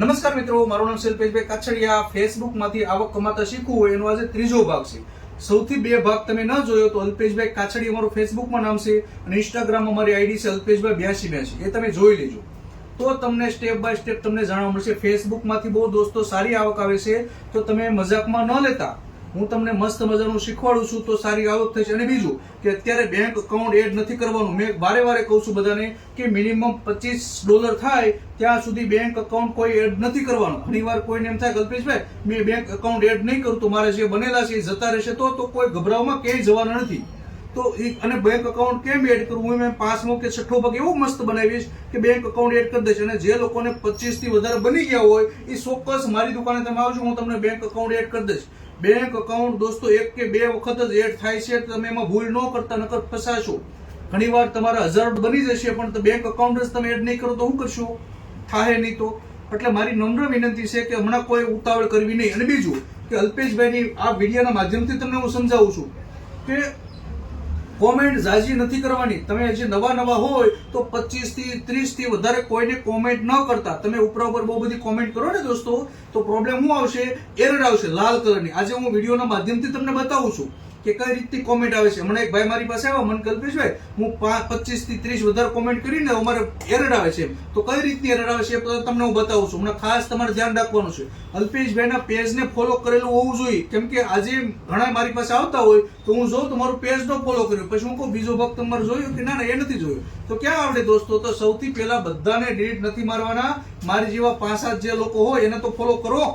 નમસ્કાર મિત્રો, મારું નામ છે અલ્પેશભાઈ કાછડિયા. ફેસબુકમાંથી આવક કમાતા શીખવું હોય એનો આજે ત્રીજો ભાગ છે. સૌથી બે ભાગ તમે ન જોયો તો અલ્પેશભાઈ કાછડિયા મારું ફેસબુકમાં નામ છે અને ઇન્સ્ટાગ્રામમાં મારી આઈડી છે અલ્પેશભાઈ 8282. એ તમે જોઈ લેજો તો તમને સ્ટેપ બાય સ્ટેપ તમને જાણવા મળશે. ફેસબુકમાંથી બહુ દોસ્તો સારી આવક આવે છે, તો તમે મજાકમાં ન લેતા. હું તમને મસ્ત મજાનું શીખવાડું છું તો સારી આવક થશે. અને બીજું કે અત્યારે બેંક અકાઉન્ટ એડ નથી કરવાનું. મેં વારે વારે કહું છું બધાને કે મિનિમમ $25 થાય ત્યાં સુધી બેંક અકાઉન્ટ કોઈ એડ નથી કરવાનું. ઘણીવાર કોઈને એમ થાય કલ્પેશભાઈ મેં બેંક અકાઉન્ટ એડ નહીં કરું તો મારે જે બનેલા છે એ જતા રહેશે, તો કોઈ ગભરાવવામાં ક્યાંય જવાના નથી. તો અને બેંક અકાઉન્ટ કેમ એડ કરવું, મેં 5મો કે 6ઠ્ઠો ભાગ એવો મસ્ત બનાવીશ કે બેંક અકાઉન્ટ એડ કરી દઈશ. અને જે લોકોને 25 થી વધારે બની ગયા હોય એ ચોક્કસ મારી દુકાને તમે આવજો, હું તમને બેંક અકાઉન્ટ એડ કરી દઈશ. બેંક અકાઉન્ટ દોસ્તો 1 કે 2 વખત જ એડ થાય છે, તમે એમાં ભૂલ ન કરતા, નકર ફસાશો. ઘણીવાર તમારા 1000 બની જશે પણ બેંક અકાઉન્ટ જ તમે એડ નહીં કરો તો શું કરશો? થાય નહીં. તો એટલે મારી નમ્ર વિનંતી છે કે હમણાં કોઈ ઉતાવળ કરવી નહીં. અને બીજું કે અલ્પેશભાઈની આ વિડીયોના માધ્યમથી તમને હું સમજાવું છું કે કોમેન્ટ ઝાઝી નથી કરવાની. તમે જે નવા હોય તો 25 થી 30 થી વધારે કોઈને કોમેન્ટ ન કરતા. તમે ઉપર બહુ બધી કોમેન્ટ કરો ને દોસ્તો તો પ્રોબ્લેમ શું આવશે? એરર આવશે લાલ કલરની. આજે હું વિડીયોના માધ્યમથી તમને બતાવું છું કે કઈ રીતની કોમેન્ટ આવે છે. હમણાં એક ભાઈ મારી પાસે આવ્યા, મને કલ્પેશભાઈ હું 25 થી 30 વધારે કોમેન્ટ કરીને અમારે એરર આવે છે. તો કઈ રીતની એરર આવે છે તમને હું બતાવું છું. હમણાં ખાસ તમારે ધ્યાન રાખવાનું છે. અલ્પેશભાઈના પેજને ફોલો કરેલું હોવું જોઈએ. કેમ કે આજે ઘણા મારી પાસે આવતા હોય તો હું જોઉં તમારું પેજ નો ફોલો કર્યું, પછી હું કહું બીજો ભાગ તમારે જોયું કે ના એ નથી જોયું, તો ક્યાં આવડે દોસ્તો? તો સૌથી પહેલા બધાને ડિલીટ નથી મારવાના. મારી જેવા 5-7 જે લોકો હોય એને તો ફોલો કરો,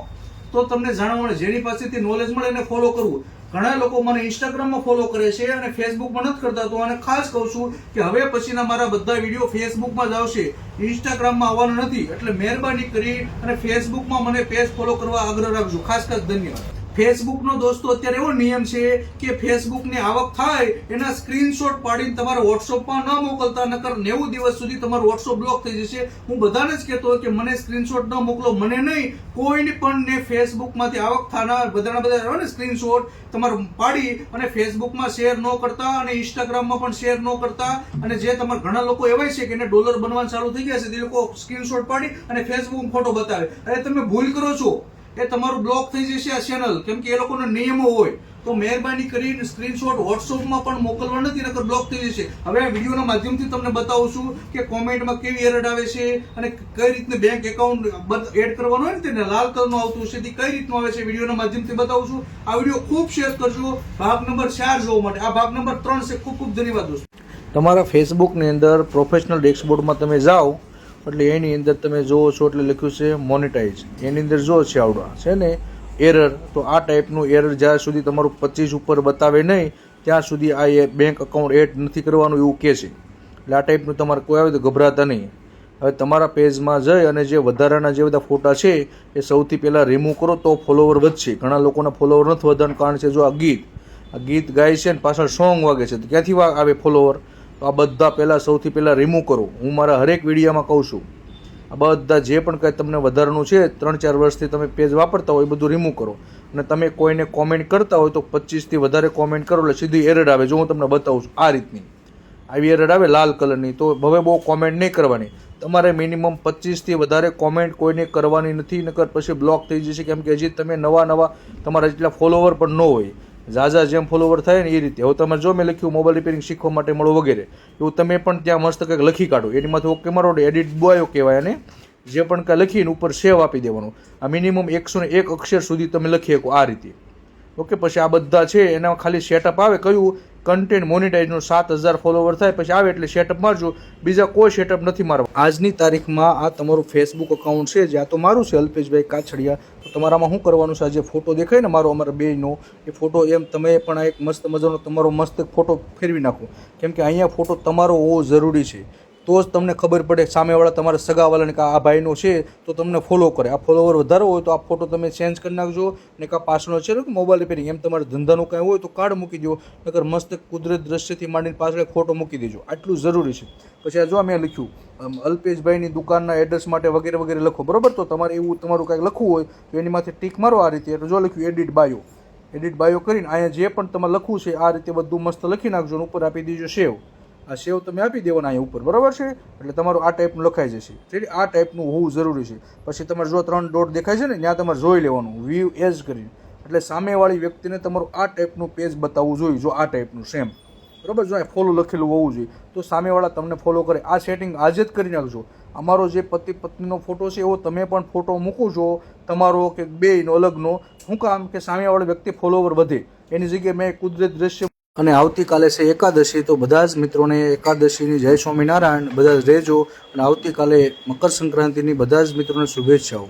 તો તમને જાણવા મળે. જેની પાસેથી નોલેજ મળે એને ફોલો કરવું. ઘણા લોકો મને ઇન્સ્ટાગ્રામમાં ફોલો કરે છે અને ફેસબુકમાં નથી કરતા. તો આને ખાસ કહું છું કે હવે પછીના મારા બધા વિડીયો ફેસબુકમાં જ આવશે, ઇન્સ્ટાગ્રામમાં આવવાનું નથી. એટલે મહેરબાની કરી અને ફેસબુકમાં મને પેજ ફોલો કરવા આગ્રહ રાખજો. ખાસ ધન્યવાદ. ફેસબુકનો દોસ્તો અત્યારે એવો નિયમ છે કે ફેસબુકની આવક થાય એના સ્ક્રીનશોટ પાડીને તમારે વોટ્સઅપમાં ન મોકલતા, નકર 90 દિવસ સુધી તમારું વોટ્સઅપ બ્લોક થઈ જશે. હું બધાને જ કહેતો હોય કે મને સ્ક્રીનશોટ ન મોકલો, મને નહીં કોઈને પણ ને ફેસબુકમાંથી આવક થનાર બધા ને સ્ક્રીનશોટ તમારે પાડી અને ફેસબુકમાં શેર ન કરતા અને ઇન્સ્ટાગ્રામમાં પણ શેર ન કરતા. અને જે તમારા ઘણા લોકો એવાય છે કે એને ડોલર બનવાનું ચાલુ થઈ ગયા છે, તે લોકો સ્ક્રીનશોટ પાડી અને ફેસબુક ફોટો બતાવે. અરે તમે ભૂલ કરો છો, એ તમારું બ્લોક થઈ જશે આ ચેનલ. કેમ કે એ લોકોના નિયમો હોય. તો મહેરબાની કરીને સ્ક્રીનશોટ વોટ્સઅપમાં પણ મોકલવા નથી, નકર બ્લોક થઈ જશે. હવે આ વિડીયોના માધ્યમથી તમને બતાવું છું કે કોમેન્ટમાં કેવી એરર આવે છે અને કઈ રીતને બેંક એકાઉન્ટ એડ કરવાનું હોય ને તેને લાલ કલરનું આવતું હશે, તે કઈ રીતનું આવે છે વિડીયોના માધ્યમથી બતાવું છું. આ વિડીયો ખૂબ શેર કરજો ભાગ નંબર 4 જોવા માટે. આ ભાગ નંબર 3 છે. ખૂબ ખૂબ ધન્યવાદ દોસ્તો. તમારા ફેસબુકની અંદર પ્રોફેશનલ ડેશબોર્ડમાં તમે જાઓ એટલે એની અંદર તમે જુઓ છો એટલે લખ્યું છે મોનેટાઇઝ. એની અંદર જો છે આવડા છે ને એરર, તો આ ટાઈપનું એરર જ્યાં સુધી તમારું 25 ઉપર બતાવે નહીં ત્યાં સુધી આ બેંક અકાઉન્ટ એડ નથી કરવાનું એવું કહે છે. એટલે આ ટાઈપનું તમારે કોઈ આવે તો ગભરાતા નહીં. હવે તમારા પેજમાં જઈ અને જે વધારાના જે બધા ફોટા છે એ સૌથી પહેલાં રિમૂવ કરો તો ફોલોવર વધશે. ઘણા લોકોના ફોલોવર નથી વધવાનું કારણ છે જો આ ગીત ગાય છે ને પાછળ સોંગ વાગે છે, તો ક્યાંથી આવે ફોલોવર? તો આ બધા પહેલાં સૌથી પહેલાં રિમૂવ કરો. હું મારા હરેક વિડીયોમાં કહું છું આ બધા જે પણ કંઈ તમને વધારાનું છે 3-4 વર્ષથી તમે પેજ વાપરતા હોય એ બધું રિમૂવ કરો. અને તમે કોઈને કોમેન્ટ કરતા હોય તો 25 થી વધારે કોમેન્ટ કરો એટલે સીધી એરર આવે. જો હું તમને બતાવું છું આ રીતની આવી એરર આવે લાલ કલરની. તો હવે બહુ કોમેન્ટ નહીં કરવાની. તમારે મિનિમમ 25 થી વધારે કોમેન્ટ કોઈને કરવાની નથી, નકર પછી બ્લોક થઈ જશે. કેમ કે હજી તમે નવા તમારા જેટલા ફોલોવર પણ ન હોય, ઝાઝા જેમ ફોલોવર થાય ને એ રીતે. હવે તમે જો મેં લખ્યું મોબાઈલ રિપેરિંગ શીખવા માટે મળો વગેરે, એવું તમે પણ ત્યાં મસ્ત કંઈક લખી કાઢો. એનીમાંથી ઓકે મારો એડિટ બોયો કહેવાય, અને જે પણ કાંઈ લખીને ઉપર સેવ આપી દેવાનું. આ મિનિમમ 101 અક્ષર સુધી તમે લખી શકો આ રીતે. ઓકે, પછી આ બધા છે એના ખાલી સેટઅપ આવે. કયું? કન્ટેન્ટ મોનેટાઇઝનું 7000 ફોલોવર થાય પછી આવે એટલે સેટઅપ મારજો. બીજા કોઈ સેટઅપ નથી મારવા. આજની તારીખમાં આ તમારું ફેસબુક અકાઉન્ટ છે, જ્યાં તો મારું છે અલ્પેશભાઈ કાછડિયા. તો તમારામાં શું કરવાનું છે? આ જે ફોટો દેખાય ને મારો અમારા બેયનો એ ફોટો, એમ તમે પણ આ એક મસ્ત મજાનો તમારો મસ્ત ફોટો ફેરવી નાખો. કેમ કે અહીંયા ફોટો તમારો હોવો જરૂરી છે, તો જ તમને ખબર પડે સામેવાળા તમારા સગાવાળાને કે આ ભાઈનો છે તો તમને ફોલો કરે. આ ફોલોવર વધારે હોય તો આ ફોટો તમે ચેન્જ કરી નાખજો. ને કાં પાછળનો છે કે મોબાઈલ રિપેરિંગ એમ તમારે ધંધાનું કાંઈ હોય તો કાર્ડ મૂકી દો, નકર મસ્ત કુદરત દ્રશ્યથી માંડીને પાછળ ફોટો મૂકી દેજો. આટલું જરૂરી છે. પછી આ જો મેં લખ્યું અલ્પેશભાઈની દુકાનના એડ્રેસ માટે વગેરે વગેરે લખો, બરાબર? તો તમારે એવું તમારું કાંઈક લખવું હોય તો એની માથે ટીક મારો આ રીતે. એટલે જો લખ્યું એડિટ બાયો કરીને અહીંયા જે પણ તમારે લખવું છે આ રીતે બધું મસ્ત લખી નાખજો. ઉપર આપી દેજો સેવ. આ સેવ તમે આપી દેવાના અહીંયા ઉપર, બરાબર છે? એટલે તમારું આ ટાઈપનું લખાઈ જશે. ઠીક, આ ટાઈપનું હોવું જરૂરી છે. પછી તમારે જો 3 ડોટ દેખાય છે ને, ત્યાં તમારે જોઈ લેવાનું વ્યૂ એઝ કરીને, એટલે સામેવાળી વ્યક્તિને તમારું આ ટાઈપનું પેજ બતાવવું જોઈએ. જો આ ટાઈપનું સેમ, બરાબર, જો આ ફોલો લખેલું હોવું જોઈએ, તો સામેવાળા તમને ફોલો કરે. આ સેટિંગ આજે જ કરી નાખજો. અમારો જે પતિ પત્નીનો ફોટો છે એવો તમે પણ ફોટો મૂકો છો, તમારો કે બેયનો અલગનો. શું કામ? કે સામેવાળી વ્યક્તિ ફોલોવર વધે. એની જગ્યાએ મેં કુદરત દ્રશ્ય. અને આવતીકાલે છે એકાદશી, તો બધા જ મિત્રોને એકાદશીની જય સ્વામિનારાયણ. બધા જ રહેજો. અને આવતીકાલે મકર સંક્રાંતિની બધા જ મિત્રોને શુભેચ્છાઓ.